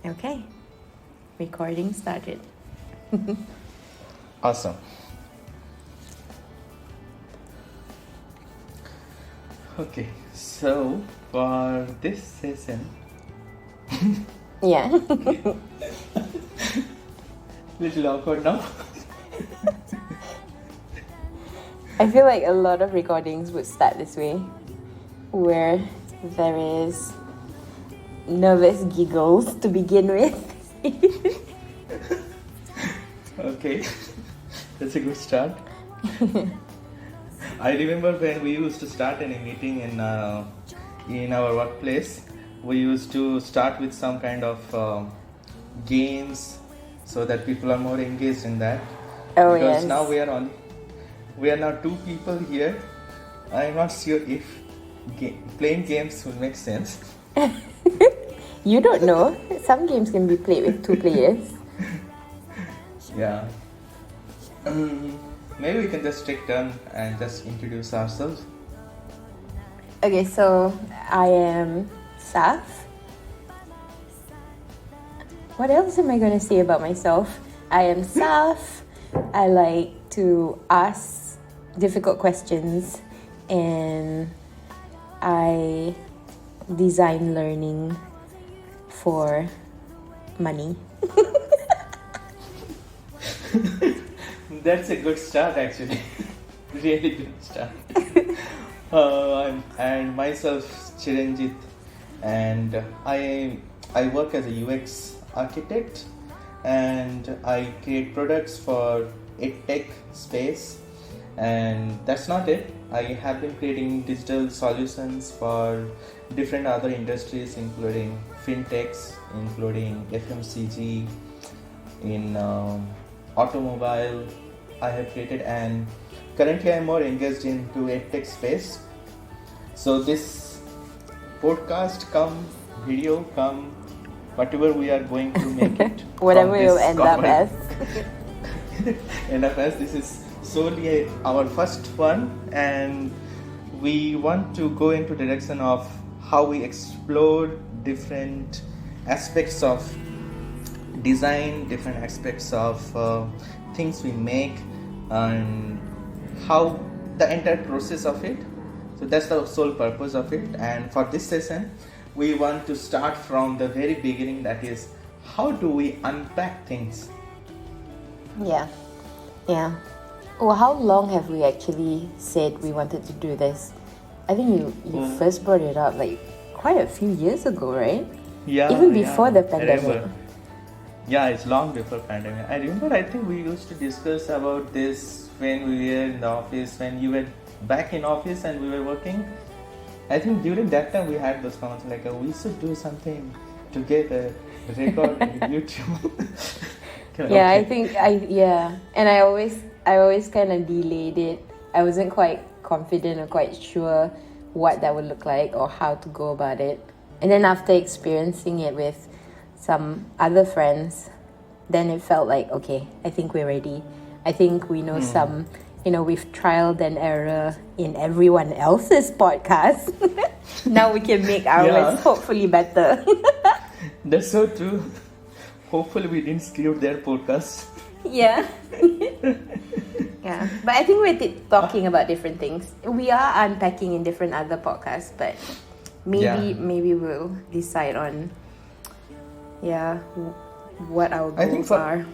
Okay, recording started. Awesome. Okay, so for this session, Yeah. little awkward now. I feel like a lot of recordings would start this way, where there is nervous giggles to begin with. Okay, that's a good start. I remember when we used to start any meeting in our workplace, we used to start with some kind of games so that people are more engaged in that. Oh, because yes. now we are now two people here. I'm not sure if playing games will make sense. You don't know. Some games can be played with 2 players. Yeah. Maybe we can just take turn and just introduce ourselves. Okay, so I am Saf. What else am I going to say about myself? I am Saf. I like to ask difficult questions, and I design learning for money. That's a good start, actually. Really good start. And myself, Chiranjeet, and I work as a UX architect, and I create products for EdTech space. And that's not it. I have been creating digital solutions for different other industries, including fintechs, including FMCG, in automobile. I have created, and currently I'm more engaged into EdTech space. So this podcast come, video come, whatever we are going to make it. Whatever you'll end up as. End up as, this is solely our first one, and we want to go into direction of how we explore different aspects of design, different aspects of things we make, and how the entire process of it. So that's the sole purpose of it. And for this session, we want to start from the very beginning, that is, how do we unpack things? Yeah. Well, how long have we actually said we wanted to do this? I think you first brought it up like quite a few years ago, right? Yeah. Even before the pandemic. I remember. Yeah, it's long before pandemic. I remember, I think we used to discuss about this when we were in the office, when you were back in office and we were working. I think during that time we had those comments like, we should do something together, record on YouTube. Yeah, I think and I always kind of delayed it. I wasn't quite confident or quite sure what that would look like or how to go about it. And then after experiencing it with some other friends, then it felt like, okay, I think we're ready. I think we know some, we've trialed and error in everyone else's podcast. Now we can make ours hopefully better. That's so true. Hopefully we didn't screw their podcast. Yeah. Yeah. But I think we're talking about different things. We are unpacking in different other podcasts, but maybe we'll decide on what our goals are.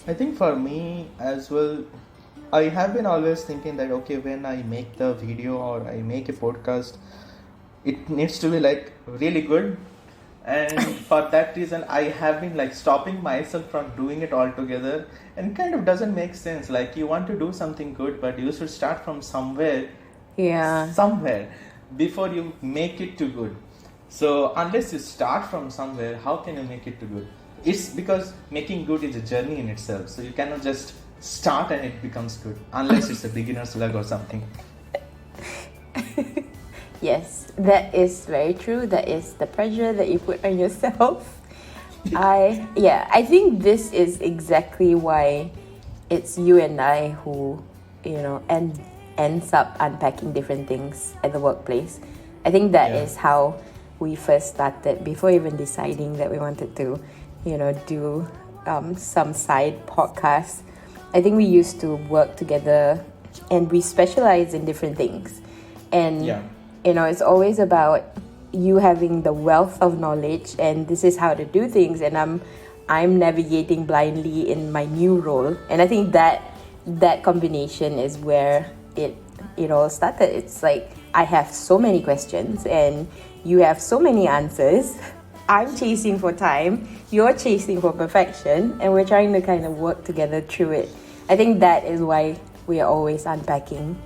I think for me as well, I have been always thinking that, okay, when I make the video or I make a podcast, it needs to be like really good. And for that reason, I have been like stopping myself from doing it altogether, and kind of doesn't make sense. Like, you want to do something good, but you should start from somewhere before you make it too good. So unless you start from somewhere, how can you make it too good? It's because making good is a journey in itself. So you cannot just start and it becomes good, unless it's a beginner's luck or something. Yes, that is very true. That is the pressure that you put on yourself. I think this is exactly why it's you and I who, ends up unpacking different things at the workplace. I think that is how we first started, before even deciding that we wanted to, do some side podcasts, I think we used to work together and we specialize in different things. And, it's always about you having the wealth of knowledge and this is how to do things. And I'm navigating blindly in my new role. And I think that combination is where it all started. It's like, I have so many questions and you have so many answers. I'm chasing for time, you're chasing for perfection, and we're trying to kind of work together through it. I think that is why we are always unpacking.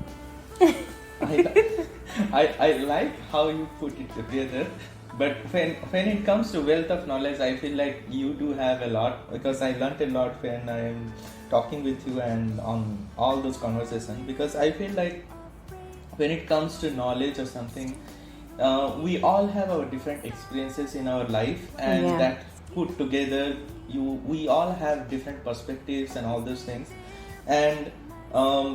I like how you put it together, but when it comes to wealth of knowledge, I feel like you do have a lot, because I learned a lot when I am talking with you and on all those conversations, because I feel like when it comes to knowledge or something, we all have our different experiences in our life, and that put together, we all have different perspectives and all those things, and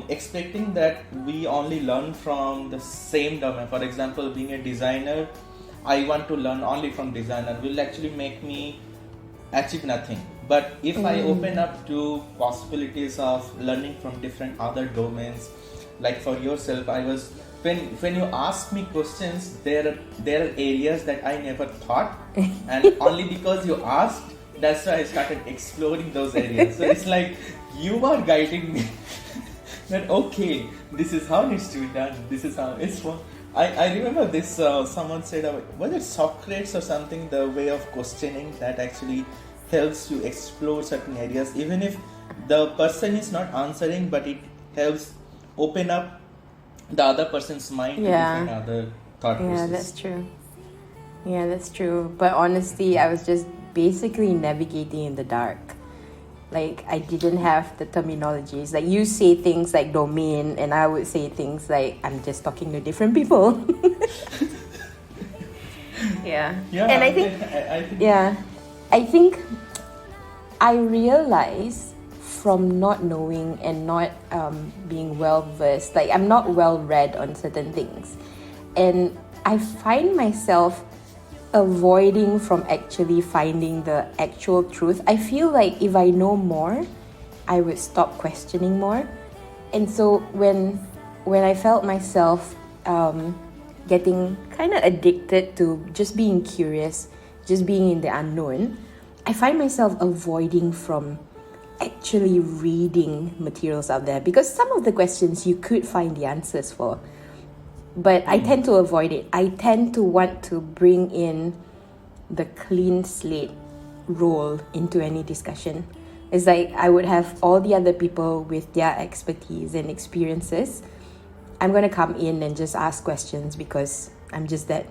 expecting that we only learn from the same domain. For example, being a designer, I want to learn only from designer will actually make me achieve nothing. But if I open up to possibilities of learning from different other domains, like for yourself, I was when you ask me questions, there are areas that I never thought, and only because you asked, that's why I started exploring those areas. So it's like you are guiding me that okay, this is how it needs to be done. This is how it's. I remember this. Someone said, was it Socrates or something? The way of questioning that actually helps you explore certain areas, even if the person is not answering, but it helps open up the other person's mind to different other thought processes. Yeah, that's true. But honestly, I was just basically navigating in the dark. Like, I didn't have the terminologies. Like, you say things like domain, and I would say things like, I'm just talking to different people. And I think I realized from not knowing and not being well versed, like I'm not well read on certain things, and I find myself avoiding from actually finding the actual truth. I feel like if I know more, I would stop questioning more. And so when I felt myself getting kind of addicted to just being curious, just being in the unknown, I find myself avoiding from actually reading materials out there, because some of the questions you could find the answers for, but I tend to avoid it. I tend to want to bring in the clean slate role into any discussion. It's like I would have all the other people with their expertise and experiences. I'm going to come in and just ask questions because I'm just that,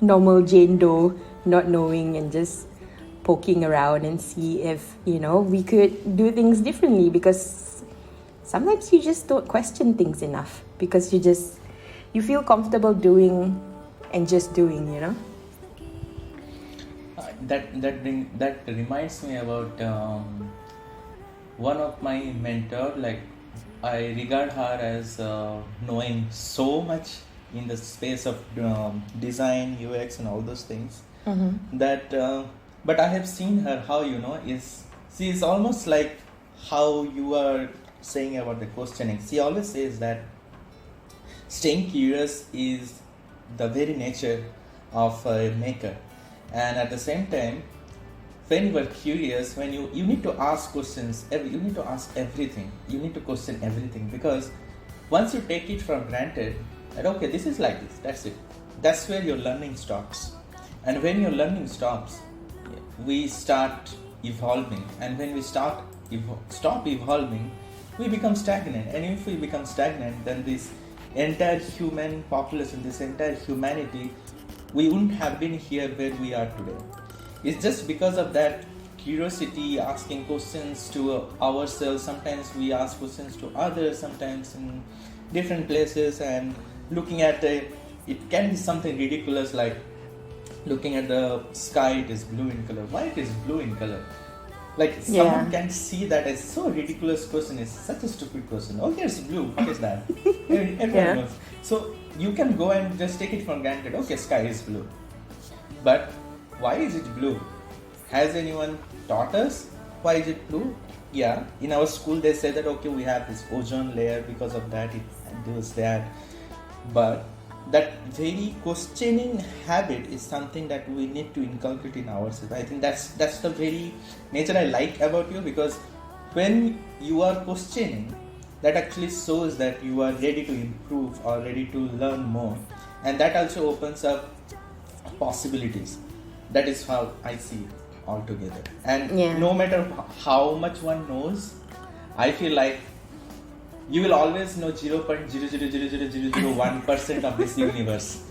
normal Jane Doe, not knowing and just poking around and see if, we could do things differently, because sometimes you just don't question things enough because you feel comfortable doing and just doing, That reminds me about one of my mentor. Like, I regard her as knowing so much in the space of design, UX, and all those things. That, but I have seen her how she is almost like how you are saying about the questioning. She always says that staying curious is the very nature of a maker, and at the same time, when you are curious, when you need to ask questions, you need to ask everything, you need to question everything, because once you take it for granted that okay, this is like this, that's it, that's where your learning stops. And when your learning stops, we start evolving, and when we stop evolving, we become stagnant. And if we become stagnant, then this entire human population, this entire humanity, we wouldn't have been here where we are today. It's just because of that curiosity, asking questions to ourselves. Sometimes we ask questions to others, sometimes in different places, and looking at it can be something ridiculous, like looking at the sky, it is blue in color. Why it is blue in color? Like, someone can see that as so ridiculous question, is such a stupid question. Oh, here's blue. What is that? Everyone knows. So you can go and just take it for granted. Okay, sky is blue. But why is it blue? Has anyone taught us why is it blue? Yeah, in our school they said that okay, we have this ozone layer, because of that it does that. But that very questioning habit is something that we need to inculcate in ourselves. I think that's the very nature I like about you, because when you are questioning, that actually shows that you are ready to improve or ready to learn more, and that also opens up possibilities. That is how I see it altogether. And no matter how much one knows, I feel like you will always know 0.0000001% of this universe.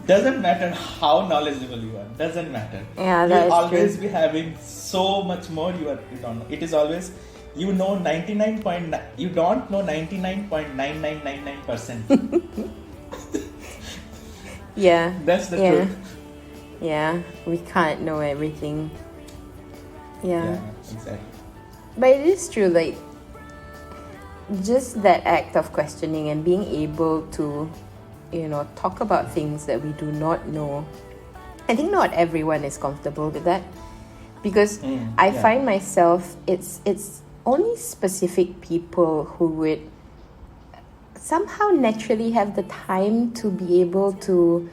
Doesn't matter how knowledgeable you are. Doesn't matter. Yeah, you'll always be having so much more you don't know. It is always you know 99.9. You don't know 99.9999%. Yeah. That's the truth. Yeah, we can't know everything. Yeah, exactly. But it is true, like, just that act of questioning and being able to, talk about things that we do not know. I think not everyone is comfortable with that, because I find myself, it's only specific people who would somehow naturally have the time to be able to,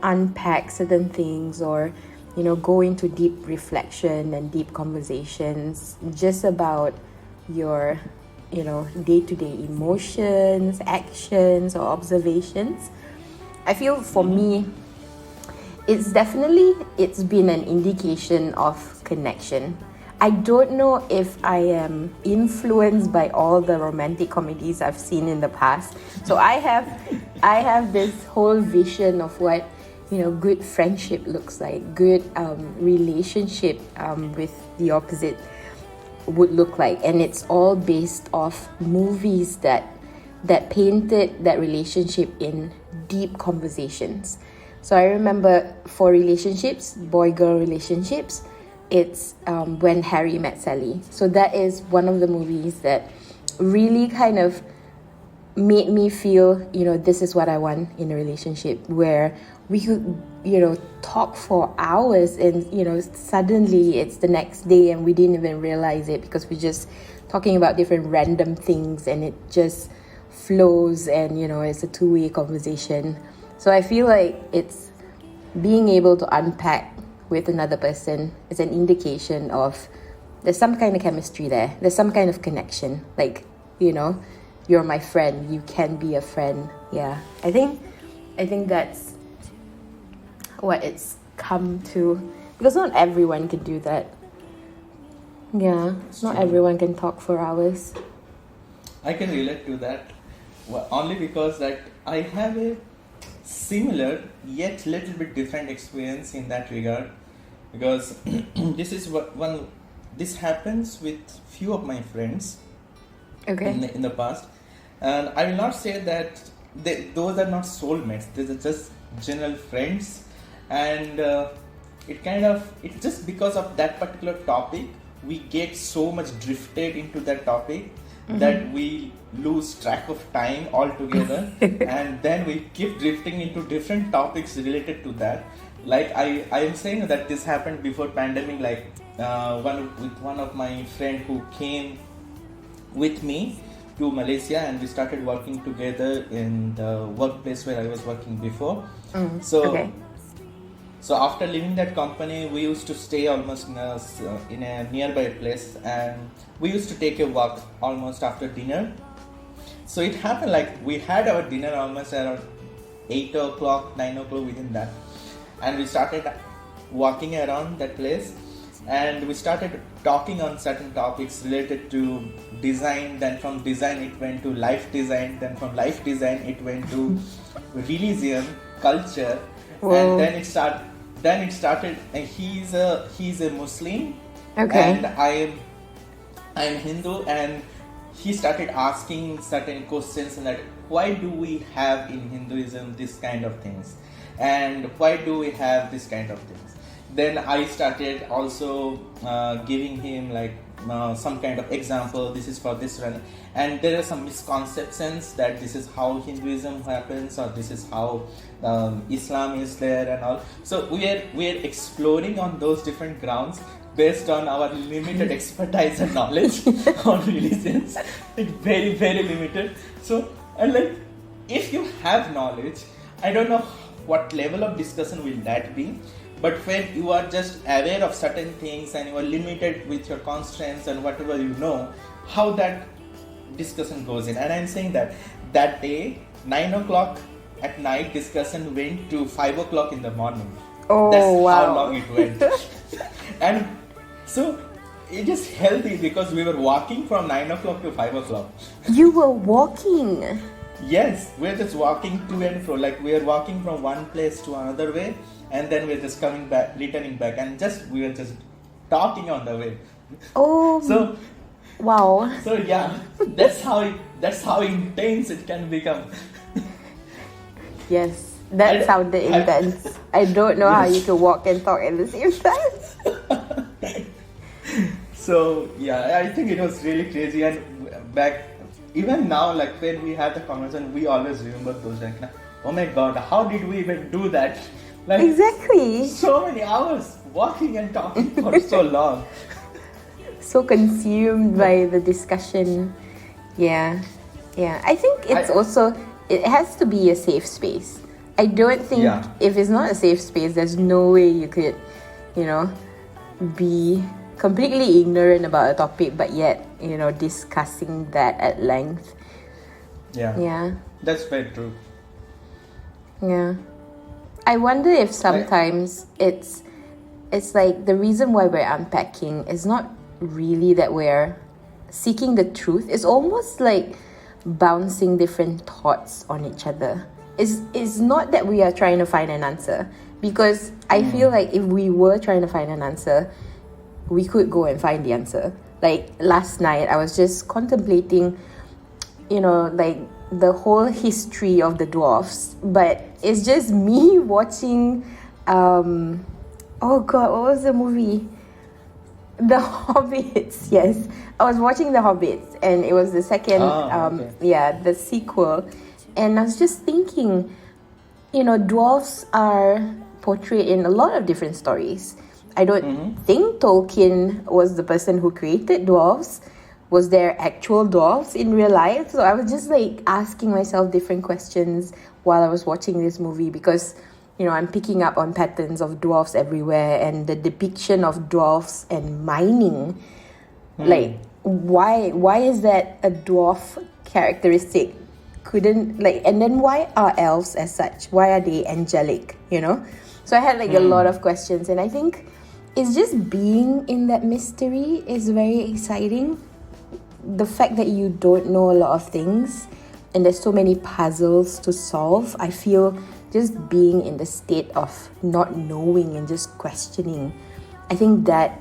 unpack certain things, or go into deep reflection and deep conversations just about your day-to-day emotions, actions, or observations. I feel for me, it's been an indication of connection. I don't know if I am influenced by all the romantic comedies I've seen in the past. So I have this whole vision of what good friendship looks like, good relationship with the opposite would look like, and it's all based off movies that painted that relationship in deep conversations. So I remember for relationships, boy-girl relationships, it's When Harry Met Sally. So that is one of the movies that really kind of made me feel, this is what I want in a relationship, where we could, talk for hours, and, suddenly it's the next day and we didn't even realize it, because we're just talking about different random things, and it just flows, and, it's a two-way conversation. So I feel like it's being able to unpack with another person is an indication of there's some kind of chemistry there. There's some kind of connection. Like, you're my friend. You can be a friend. Yeah. I think that's what it's come to, because not everyone can do that. Yeah. Not everyone can talk for hours. I can relate to that, only because that I have a similar yet little bit different experience in that regard, because this happens with few of my friends in the past, and I will not say that those are not soulmates. These are just general friends, and it's just because of that particular topic we get so much drifted into that topic that we lose track of time altogether, and then we keep drifting into different topics related to that. Like I am saying that this happened before pandemic, like one of my friend who came with me to Malaysia, and we started working together in the workplace where I was working before. So after leaving that company, we used to stay almost in a nearby place, and we used to take a walk almost after dinner. So it happened like we had our dinner almost around 8 o'clock, 9 o'clock, within that. And we started walking around that place, and we started talking on certain topics related to design. Then from design it went to life design. Then from life design it went to religion, culture. Whoa. And then it started, and he's a Muslim, and I'm Hindu, and he started asking certain questions, and that why do we have in Hinduism this kind of things, and why do we have this kind of things. Then I started also giving him like some kind of example, this is for this run, and there are some misconceptions that this is how Hinduism happens, or this is how Islam is there and all. So we are exploring on those different grounds based on our limited expertise and knowledge on religions. It's very, very limited. So, and like, if you have knowledge, I don't know what level of discussion will that be, but when you are just aware of certain things and you are limited with your constraints and whatever you know, how that discussion goes in. And I'm saying that day, 9 o'clock at night discussion went to 5 o'clock in the morning. Oh, that's wow. how long it went. And so it is healthy because we were walking from 9 o'clock to 5 o'clock. You were walking? Yes, we're just walking to and fro. Like we are walking from one place to another way, and then we're just coming back, returning back, and we were just talking on the way. Oh, so wow. So yeah, that's how intense it can become. Yes, that sounded intense. I don't know how you could walk and talk at the same time. So yeah, I think it was really crazy, and back even now, like when we have the conversation, we always remember those like, oh my god, how did we even do that? Like, exactly. So many hours walking and talking for so long. So consumed by the discussion. Yeah. I think it's it has to be a safe space. I don't think if it's not a safe space, there's no way you could, be completely ignorant about a topic, but yet, discussing that at length. Yeah. That's very true. Yeah. I wonder if sometimes it's like the reason why we're unpacking is not really that we're seeking the truth. It's almost like bouncing different thoughts on each other. It's not that we are trying to find an answer, because I feel like if we were trying to find an answer, we could go and find the answer. Like last night, I was just contemplating, like the whole history of the dwarfs, but it's just me watching, oh god, what was the movie? The Hobbits. Yes, I was watching The Hobbits, and it was the second, the sequel, and I was just thinking, dwarfs are portrayed in a lot of different stories. I don't think Tolkien was the person who created dwarves. Was there actual dwarves in real life? So I was just like asking myself different questions while I was watching this movie, because I'm picking up on patterns of dwarves everywhere, and the depiction of dwarves and mining. Like, why is that a dwarf characteristic? And then why are elves as such? Why are they angelic? So I had like a lot of questions, and I think it's just being in that mystery is very exciting. The fact that you don't know a lot of things and there's so many puzzles to solve, I feel just being in the state of not knowing and just questioning, I think that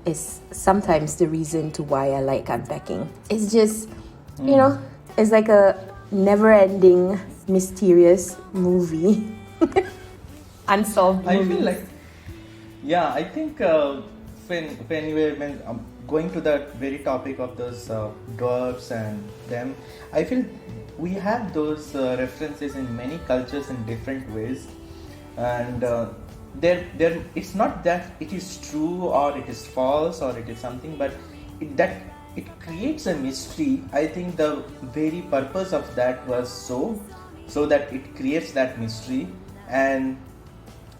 is sometimes the reason to why I like unpacking. It's just, it's like a never-ending, mysterious movie. Unsolved movie. I feel like, I think when you were going to that very topic of those dwarves and them, I feel we have those references in many cultures in different ways, and it's not that it is true or it is false or it is something, but it creates a mystery. I think the very purpose of that was so that it creates that mystery, and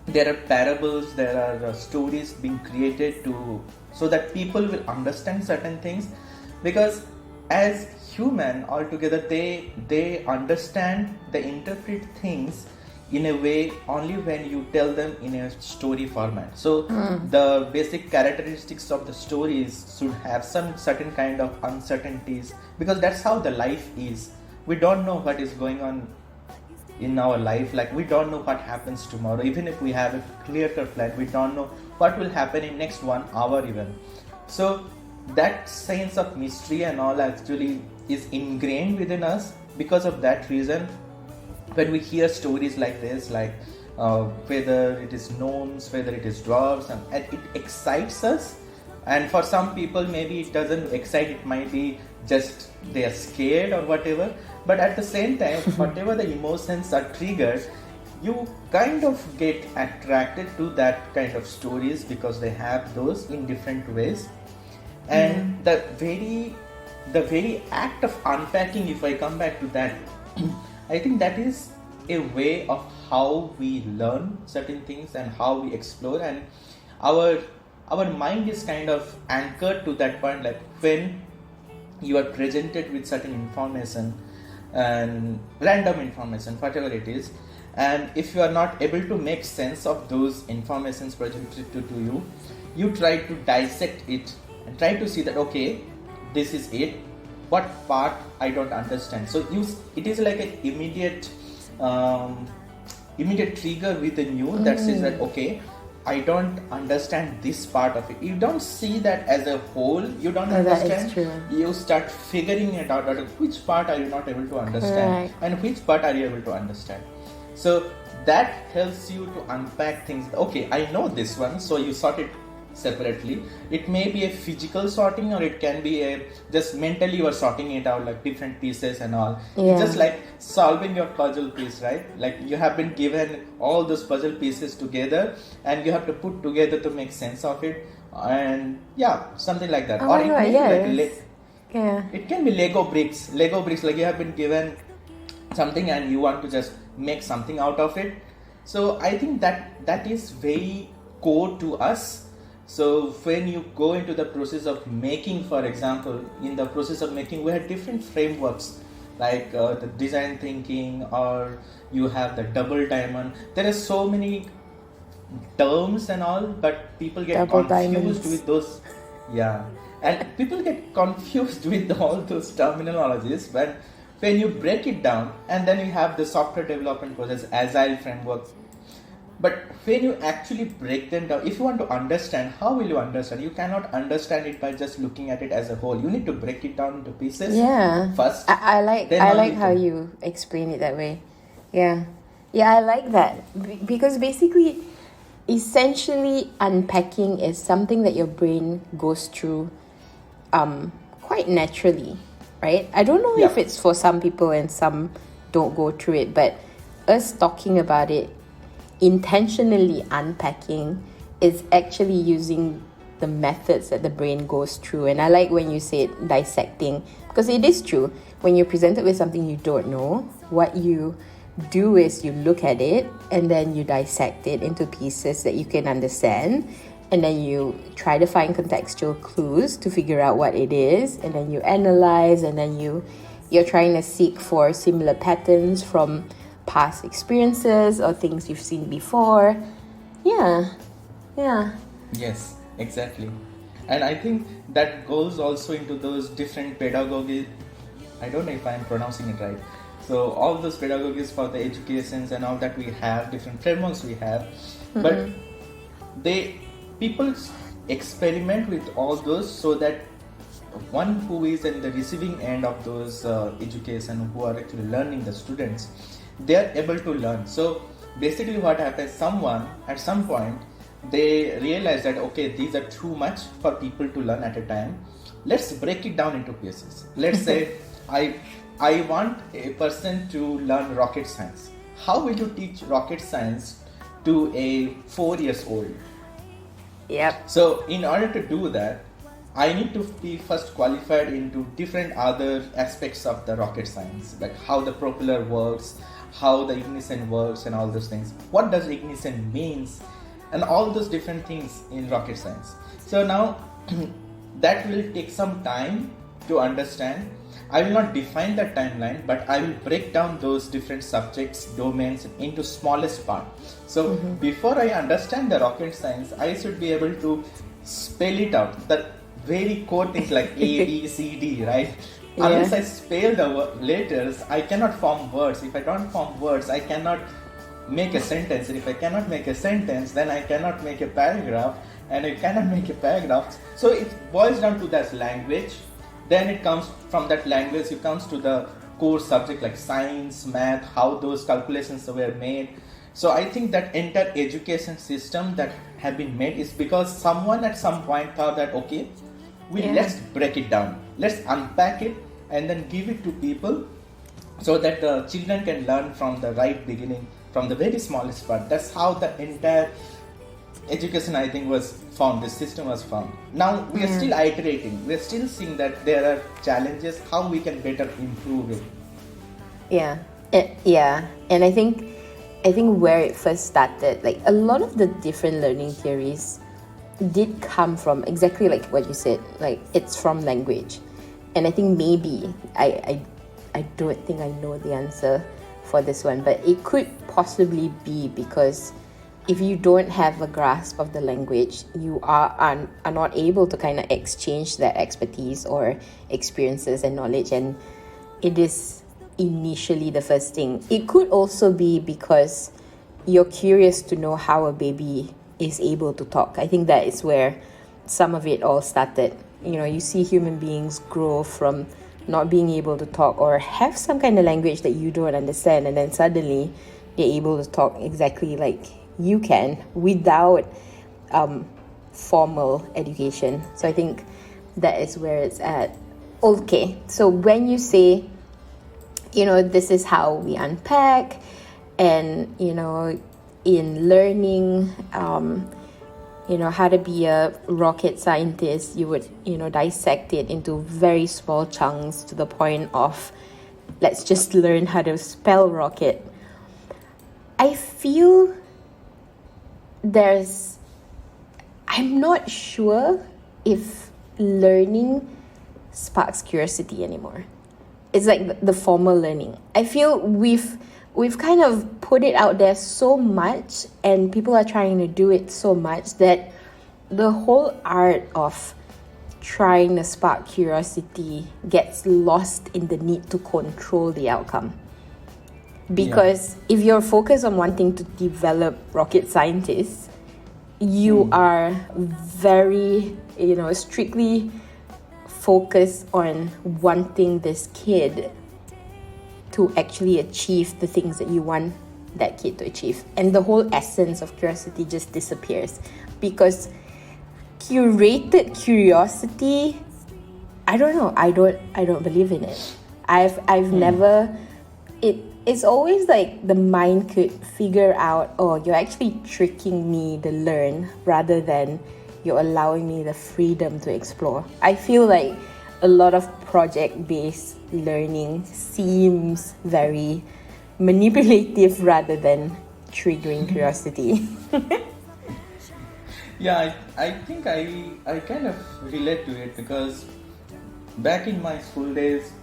there are parables, there are stories being created so that people will understand certain things, because as human altogether they understand, they interpret things in a way only when you tell them in a story format. So the basic characteristics of the stories should have some certain kind of uncertainties, because that's how the life is. We don't know what is going on in our life. Like, we don't know what happens tomorrow. Even if we have a clear-cut plan, we don't know what will happen in next 1 hour even. So that sense of mystery and all actually is ingrained within us. Because of that reason, when we hear stories like this, like whether it is gnomes, whether it is dwarves, and it excites us, And for some people, maybe it doesn't excite, it might be just they are scared or whatever. But at the same time, whatever the emotions are triggered, you kind of get attracted to that kind of stories because they have those in different ways. And the very act of unpacking, if I come back to that, I think that is a way of how we learn certain things and how we explore, and our mind is kind of anchored to that point. Like when you are presented with certain information and random information, whatever it is, and if you are not able to make sense of those informations presented to you, you try to dissect it and try to see that, okay, this is it, what part I don't understand. So it is like an immediate trigger within you that says that, okay, I don't understand this part of it. You don't see that as a whole, you don't understand. You start figuring it out, which part are you not able to understand, and which part are you able to understand. So that helps you to unpack things. Okay, I know this one, so you sort it separately. It may be a physical sorting, or it can be a just mentally you are sorting it out, like different pieces and all. Just like solving your puzzle piece, right? Like you have been given all those puzzle pieces together and you have to put together to make sense of it, and something like that. Or it may be it can be Lego bricks, like you have been given something and you want to just make something out of it. So I think that is very core to us. So when you go into the process of making, for example, in the process of making, we have different frameworks, like the design thinking, or you have the double diamond. There are so many terms and all, but people get confused with those. And people get confused with all those terminologies. But when you break it down, and then you have the software development process, agile framework. But when you actually break them down, if you want to understand, how will you understand? You cannot understand it by just looking at it as a whole. You need to break it down into pieces first. I like how you explain it that way. I like that. Because basically, essentially, unpacking is something that your brain goes through quite naturally, right? I don't know if it's for some people and some don't go through it, but us talking about it, intentionally unpacking, is actually using the methods that the brain goes through. And I like when you say dissecting, because it is true. When you're presented with something you don't know, what you do is you look at it and then you dissect it into pieces that you can understand, and then you try to find contextual clues to figure out what it is, and then you analyze, and then you're trying to seek for similar patterns from past experiences or things you've seen before. Yes, exactly. And I think that goes also into those different pedagogy. I don't know if I'm pronouncing it right. So all those pedagogies for the educations and all that we have, different frameworks we have, but people experiment with all those so that one who is in the receiving end of those education, who are actually learning, the students, they are able to learn. So basically what happens, someone at some point they realize that, okay, these are too much for people to learn at a time. Let's break it down into pieces. Let's say I want a person to learn rocket science. How will you teach rocket science to a 4-year-old? So in order to do that, I need to be first qualified into different other aspects of the rocket science, like how the propeller works, how the ignition works, and all those things. What does ignition means, and all those different things in rocket science. So now that will take some time to understand. I will not define that timeline, but I will break down those different subjects, domains into smallest part. So before I understand the rocket science, I should be able to spell it out. The very core things like A, B, C, D, right? Unless I spell the letters, I cannot form words. If I don't form words, I cannot make a sentence. And if I cannot make a sentence, then I cannot make a paragraph. And I cannot make a paragraph. So it boils down to that language. Then it comes from that language, it comes to the core subject like science, math, how those calculations were made. So I think that entire education system that have been made is because someone at some point thought that okay, let's break it down, let's unpack it, and then give it to people so that the children can learn from the right beginning, from the very smallest part. That's how the entire education, I think, was found. This system was found. Now we are still iterating. We are still seeing that there are challenges. How we can better improve it. And I think where it first started, like a lot of the different learning theories did come from exactly like what you said. Like it's from language, and I think maybe I don't think I know the answer for this one, but it could possibly be because if you don't have a grasp of the language, you are not able to kind of exchange that expertise or experiences and knowledge, and it is initially the first thing. It could also be because you're curious to know how a baby is able to talk. I think that is where some of it all started. You see human beings grow from not being able to talk or have some kind of language that you don't understand, and then suddenly they're able to talk exactly like you can without formal education. So I think that is where it's at. Okay, so when you say, this is how we unpack, and in learning how to be a rocket scientist, you would dissect it into very small chunks to the point of let's just learn how to spell rocket. I feel I'm not sure if learning sparks curiosity anymore. It's like the formal learning. I feel we've kind of put it out there so much, and people are trying to do it so much that the whole art of trying to spark curiosity gets lost in the need to control the outcome. Because if you're focused on wanting to develop rocket scientists, you are very, strictly focused on wanting this kid to actually achieve the things that you want that kid to achieve. And the whole essence of curiosity just disappears. Because curated curiosity, I don't know, I don't believe in it. I've never... It's always like the mind could figure out, you're actually tricking me to learn rather than you're allowing me the freedom to explore. I feel like a lot of project-based learning seems very manipulative rather than triggering curiosity. Yeah, I think I kind of relate to it because back in my school days,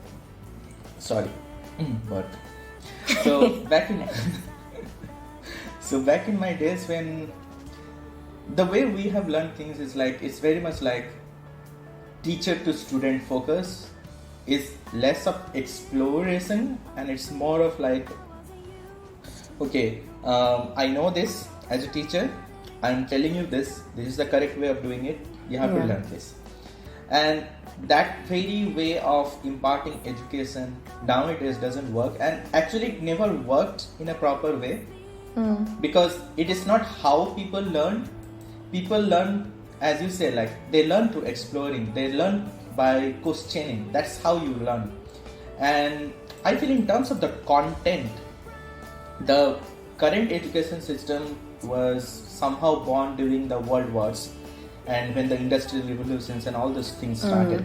back in my days, when the way we have learned things is like, it's very much like teacher to student focus, is less of exploration, and it's more of like, okay, I know this as a teacher, I'm telling you this is the correct way of doing it, you have to learn this. And that very way of imparting education nowadays doesn't work, and actually it never worked in a proper way. Because it is not how people learn. People learn, as you say, like they learn through exploring, they learn by questioning. That's how you learn. And I feel in terms of the content, the current education system was somehow born during the world wars and when the industrial revolutions and all those things started.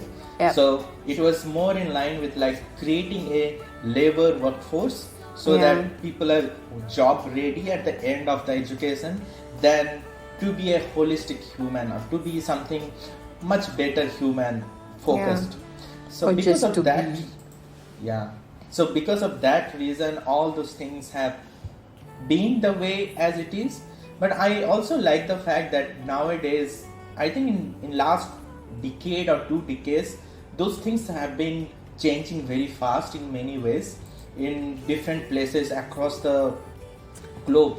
So it was more in line with like creating a labor workforce so that people are job ready at the end of the education than to be a holistic human or to be something much better human focused. So or because just of that, so because of that reason, all those things have been the way as it is. But I also like the fact that nowadays, I think in last decade or 2 decades, those things have been changing very fast in many ways in different places across the globe.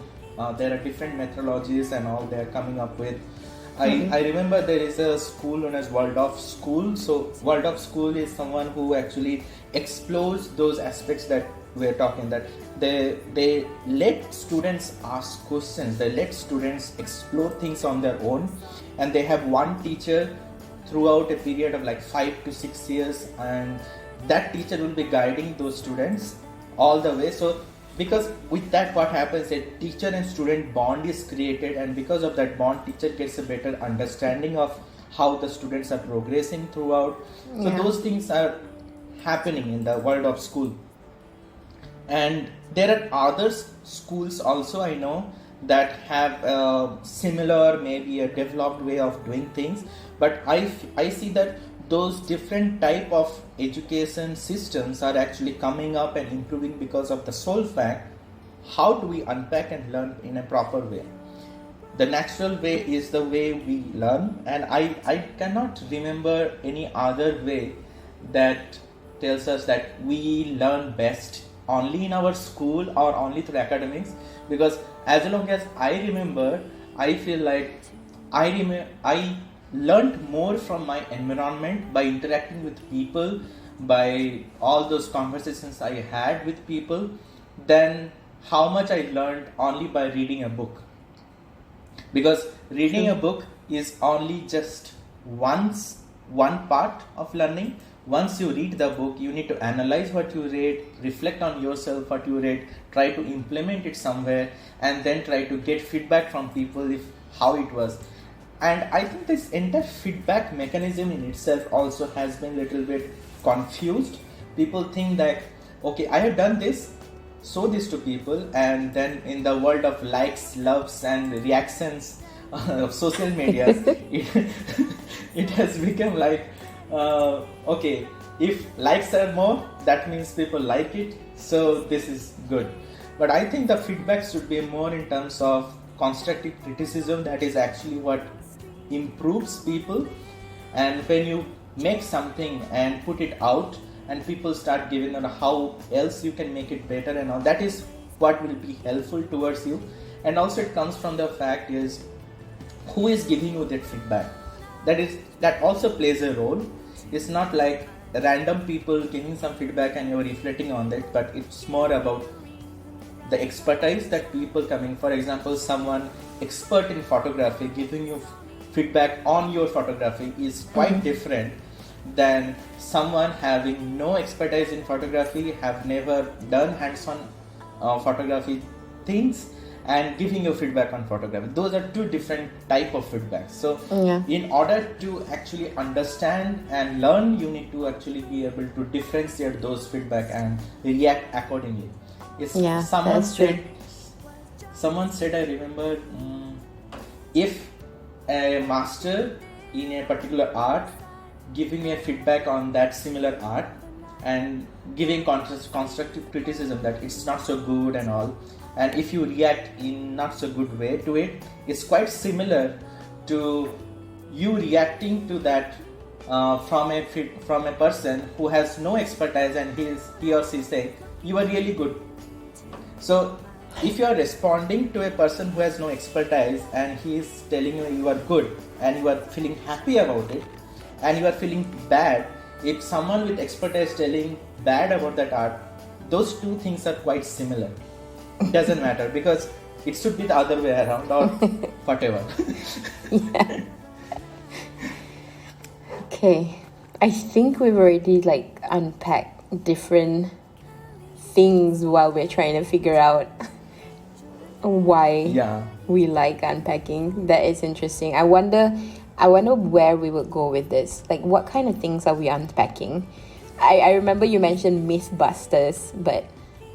There are different methodologies and all they are coming up with. I remember there is a school known as Waldorf School. So Waldorf School is someone who actually explores those aspects that we're talking, that they let students ask questions, they let students explore things on their own, and they have one teacher throughout a period of like 5 to 6 years, and that teacher will be guiding those students all the way. So because with that, what happens, a teacher and student bond is created, and because of that bond, teacher gets a better understanding of how the students are progressing throughout. So those things are happening in the world of school. And there are other schools also, I know, that have a similar, maybe a developed way of doing things, but I see that those different type of education systems are actually coming up and improving because of the sole fact, how do we unpack and learn in a proper way. The natural way is the way we learn, and I cannot remember any other way that tells us that we learn best only in our school or only through academics. Because as long as I remember, I feel like I learned more from my environment, by interacting with people, by all those conversations I had with people, than how much I learned only by reading a book. Because reading a book is only just one part of learning. Once you read the book, you need to analyze what you read, reflect on yourself what you read, try to implement it somewhere, and then try to get feedback from people if how it was. And I think this entire feedback mechanism in itself also has been a little bit confused. People think that, okay, I have done this, show this to people, and then in the world of likes, loves, and reactions of social media, it has become like, okay, if likes are more, that means people like it, so this is good. But I think the feedback should be more in terms of constructive criticism. That is actually what improves people. And when you make something and put it out, and people start giving on how else you can make it better and all, that is what will be helpful towards you. And also it comes from the fact is who is giving you that feedback. That also plays a role. It's not like random people giving some feedback and you're reflecting on that, but it's more about the expertise that people coming. For example, someone expert in photography giving you feedback on your photography is quite different than someone having no expertise in photography, have never done hands-on photography things, and giving you feedback on photography. Those are two different type of feedbacks. So in order to actually understand and learn, you need to actually be able to differentiate those feedback and react accordingly. Someone said, I remember, if a master in a particular art giving a feedback on that similar art and giving constructive criticism that it's not so good and all, and if you react in not so good way to it, it's quite similar to you reacting to that from a person who has no expertise, and he or she say you are really good. So if you are responding to a person who has no expertise and he is telling you are good, and you are feeling happy about it, and you are feeling bad, if someone with expertise telling bad about that art, those two things are quite similar. It doesn't matter, because it should be the other way around or whatever. Okay, I think we've already unpacked different things while we're trying to figure out why we like unpacking. That is interesting. I wonder where we would go with this. Like, what kind of things are we unpacking? I remember you mentioned mythbusters, but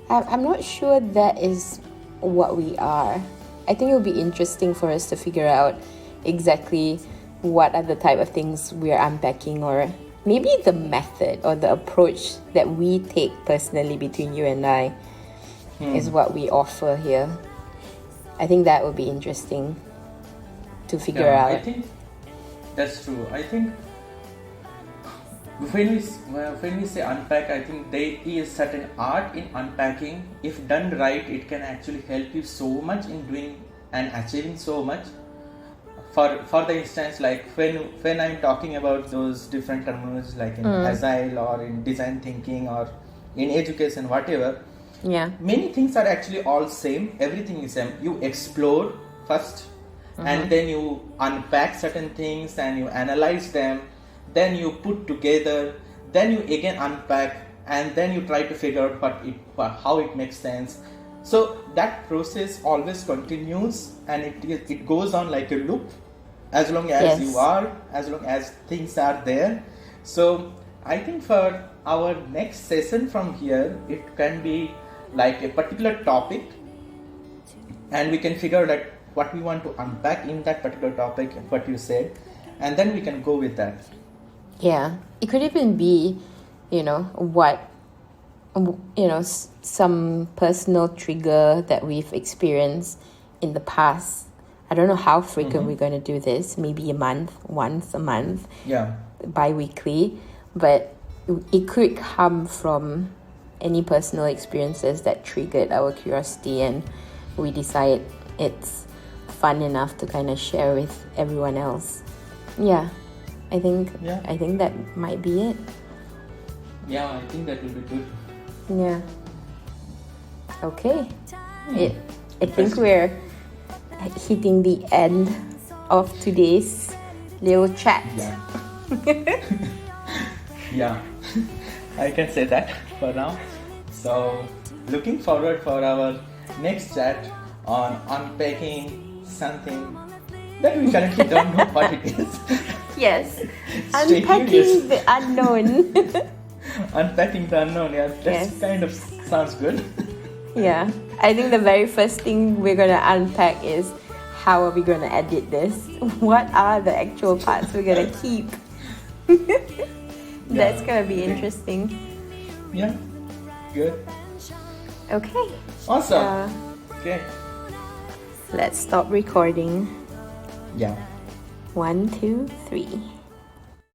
I'm not sure that is what we are. I think it would be interesting for us to figure out exactly what are the type of things we're unpacking, or maybe the method or the approach that we take personally between you and I is what we offer here. I think that would be interesting to figure out. I think that's true. I think when we say unpack, I think there is certain art in unpacking. If done right, it can actually help you so much in doing and achieving so much. For the instance, like when I'm talking about those different terminologies, like in agile or in design thinking or in education, whatever, Yeah. Many things are actually all same. Everything is same. You explore first, and then you unpack certain things and you analyze them. Then you put together. Then you again unpack, and then you try to figure out how it makes sense. So that process always continues, and it goes on like a loop, as long as you are, as long as things are there. So I think for our next session from here, it can be like a particular topic, and we can figure out what we want to unpack in that particular topic, what you said, and then we can go with that. Yeah, it could even be, some personal trigger that we've experienced in the past. I don't know how frequent we're going to do this, maybe once a month, bi-weekly, but it could come from any personal experiences that triggered our curiosity, and we decide it's fun enough to kind of share with everyone else. Yeah, I think that might be it. Yeah, I think that will be good. Yeah. Okay. I think we're hitting the end of today's little chat. Yeah. Yeah, I can say that for now. So, looking forward for our next chat on unpacking something that we currently don't know what it is. Yes, Stay unpacking curious. the unknown. Unpacking the unknown, yeah, that kind of sounds good. Yeah, I think the very first thing we're gonna unpack is how are we gonna edit this? What are the actual parts we're gonna keep? That's gonna be interesting. Yeah, good. Okay. Awesome. Okay. Let's stop recording. Yeah. 1, 2, 3.